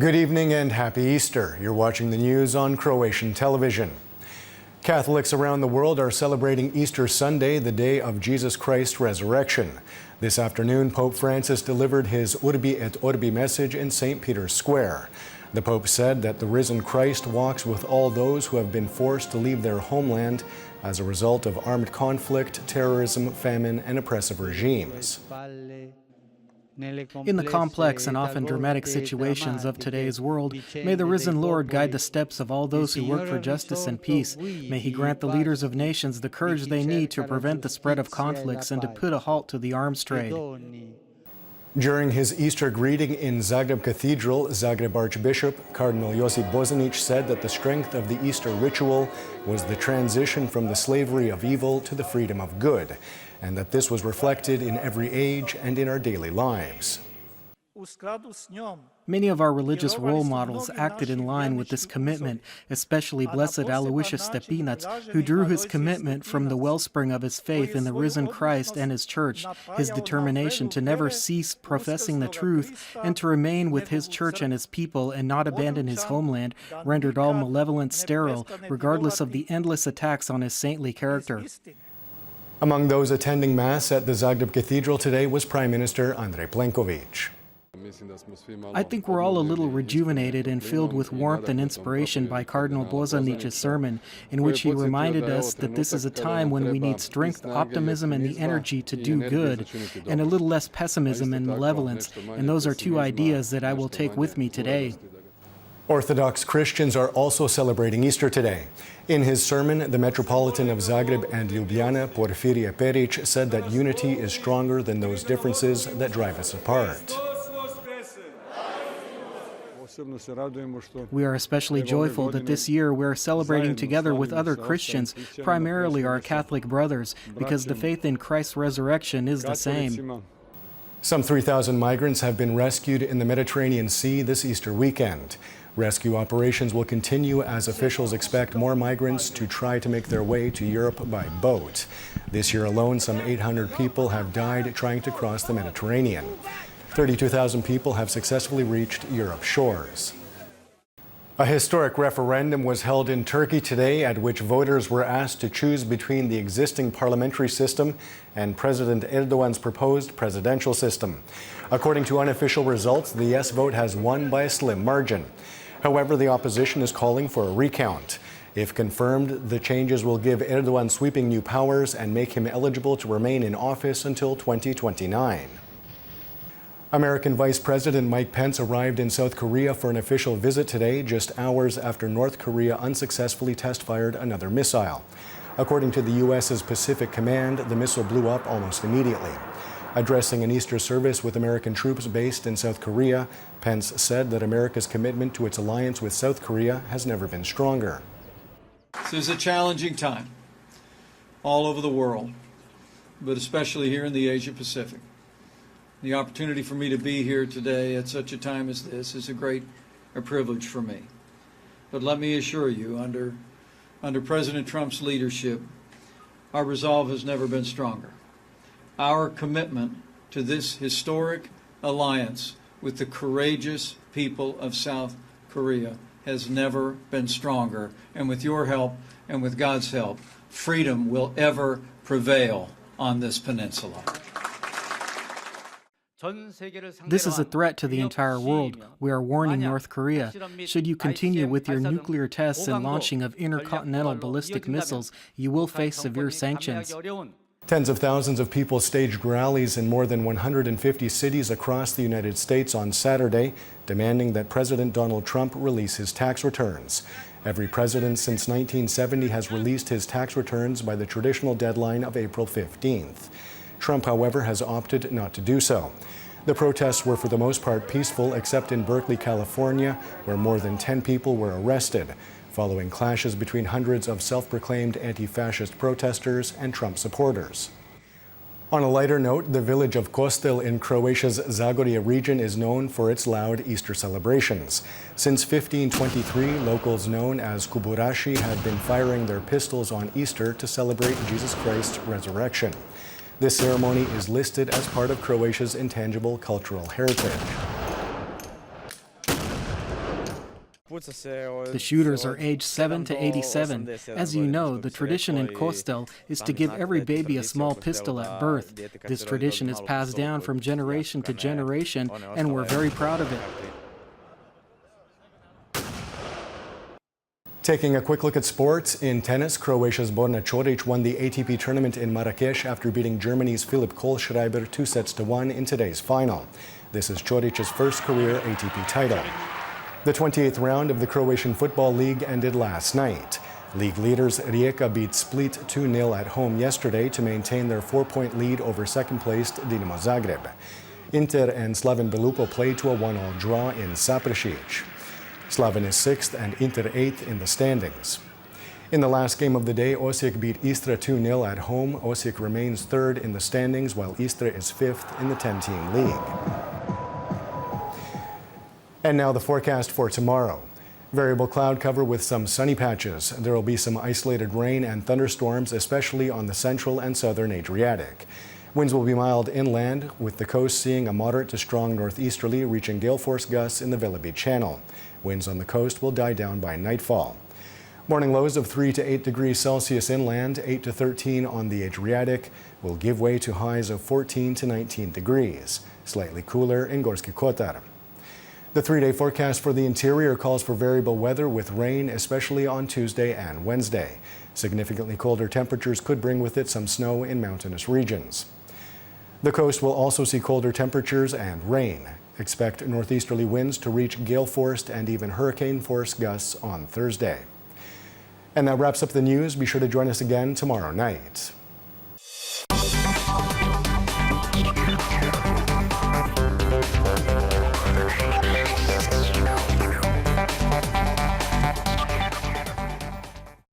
Good evening and happy Easter. You're watching the news on Croatian television. Catholics around the world are celebrating Easter Sunday, the day of Jesus Christ's resurrection. This afternoon, Pope Francis delivered his Urbi et Orbi message in St. Peter's Square. The Pope said that the risen Christ walks with all those who have been forced to leave their homeland as a result of armed conflict, terrorism, famine, and oppressive regimes. In the complex and often dramatic situations of today's world, may the risen Lord guide the steps of all those who work for justice and peace. May He grant the leaders of nations the courage they need to prevent the spread of conflicts and to put a halt to the arms trade. During his Easter greeting in Zagreb Cathedral, Zagreb Archbishop Cardinal Josip Bozanic said that the strength of the Easter ritual was the transition from the slavery of evil to the freedom of good, and that this was reflected in every age and in our daily lives. Many of our religious role models acted in line with this commitment, especially Blessed Aloysius Stepinac, who drew his commitment from the wellspring of his faith in the risen Christ and his church, his determination to never cease professing the truth and to remain with his church and his people and not abandon his homeland, rendered all malevolence sterile, regardless of the endless attacks on his saintly character. Among those attending Mass at the Zagreb Cathedral today was Prime Minister Andrej Plenković. I think we're all a little rejuvenated and filled with warmth and inspiration by Cardinal Bozanic's sermon, in which he reminded us that this is a time when we need strength, optimism, and the energy to do good, and a little less pessimism and malevolence, and those are two ideas that I will take with me today. Orthodox Christians are also celebrating Easter today. In his sermon, the Metropolitan of Zagreb and Ljubljana, Porfirije Perić, said that unity is stronger than those differences that drive us apart. We are especially joyful that this year we're celebrating together with other Christians, primarily our Catholic brothers, because the faith in Christ's resurrection is the same. Some 3,000 migrants have been rescued in the Mediterranean Sea this Easter weekend. Rescue operations will continue as officials expect more migrants to try to make their way to Europe by boat. This year alone, some 800 people have died trying to cross the Mediterranean. 32,000 people have successfully reached Europe's shores. A historic referendum was held in Turkey today at which voters were asked to choose between the existing parliamentary system and President Erdogan's proposed presidential system. According to unofficial results, the yes vote has won by a slim margin. However, the opposition is calling for a recount. If confirmed, the changes will give Erdogan sweeping new powers and make him eligible to remain in office until 2029. American Vice President Mike Pence arrived in South Korea for an official visit today, just hours after North Korea unsuccessfully test-fired another missile. According to the U.S.'s Pacific Command, the missile blew up almost immediately. Addressing an Easter service with American troops based in South Korea, Pence said that America's commitment to its alliance with South Korea has never been stronger. This is a challenging time all over the world, but especially here in the Asia Pacific. The opportunity for me to be here today at such a time as this is a great privilege for me. But let me assure you, under President Trump's leadership, our resolve has never been stronger. Our commitment to this historic alliance with the courageous people of South Korea has never been stronger. And with your help and with God's help, freedom will ever prevail on this peninsula. This is a threat to the entire world. We are warning North Korea. Should you continue with your nuclear tests and launching of intercontinental ballistic missiles, you will face severe sanctions. Tens of thousands of people staged rallies in more than 150 cities across the United States on Saturday, demanding that President Donald Trump release his tax returns. Every president since 1970 has released his tax returns by the traditional deadline of April 15th. Trump, however, has opted not to do so. The protests were for the most part peaceful, except in Berkeley, California, where more than 10 people were arrested, following clashes between hundreds of self-proclaimed anti-fascist protesters and Trump supporters. On a lighter note, the village of Kostel in Croatia's Zagorje region is known for its loud Easter celebrations. Since 1523, locals known as kuburashi have been firing their pistols on Easter to celebrate Jesus Christ's resurrection. This ceremony is listed as part of Croatia's intangible cultural heritage. The shooters are aged 7 to 87. As you know, the tradition in Kostel is to give every baby a small pistol at birth. This tradition is passed down from generation to generation, and we're very proud of it. Taking a quick look at sports, in tennis, Croatia's Borna Coric won the ATP tournament in Marrakesh after beating Germany's Philipp Kohlschreiber 2-1 in today's final. This is Coric's first career ATP title. The 28th round of the Croatian Football League ended last night. League leaders Rijeka beat Split 2-0 at home yesterday to maintain their 4-point lead over second-placed Dinamo Zagreb. Inter and Slaven Belupo played to a 1-1 draw in Sapršić. Slaven is 6th and Inter 8th in the standings. In the last game of the day, Osijek beat Istra 2-0 at home. Osijek remains 3rd in the standings, while Istra is 5th in the 10-team league. And now the forecast for tomorrow. Variable cloud cover with some sunny patches. There will be some isolated rain and thunderstorms, especially on the central and southern Adriatic. Winds will be mild inland, with the coast seeing a moderate to strong northeasterly reaching gale force gusts in the Velebit Channel. Winds on the coast will die down by nightfall. Morning lows of 3 to 8 degrees Celsius inland, 8 to 13 on the Adriatic, will give way to highs of 14 to 19 degrees. Slightly cooler in Gorski Kotar. The 3-day forecast for the interior calls for variable weather with rain, especially on Tuesday and Wednesday. Significantly colder temperatures could bring with it some snow in mountainous regions. The coast will also see colder temperatures and rain. Expect northeasterly winds to reach gale-force and even hurricane-force gusts on Thursday. And that wraps up the news. Be sure to join us again tomorrow night.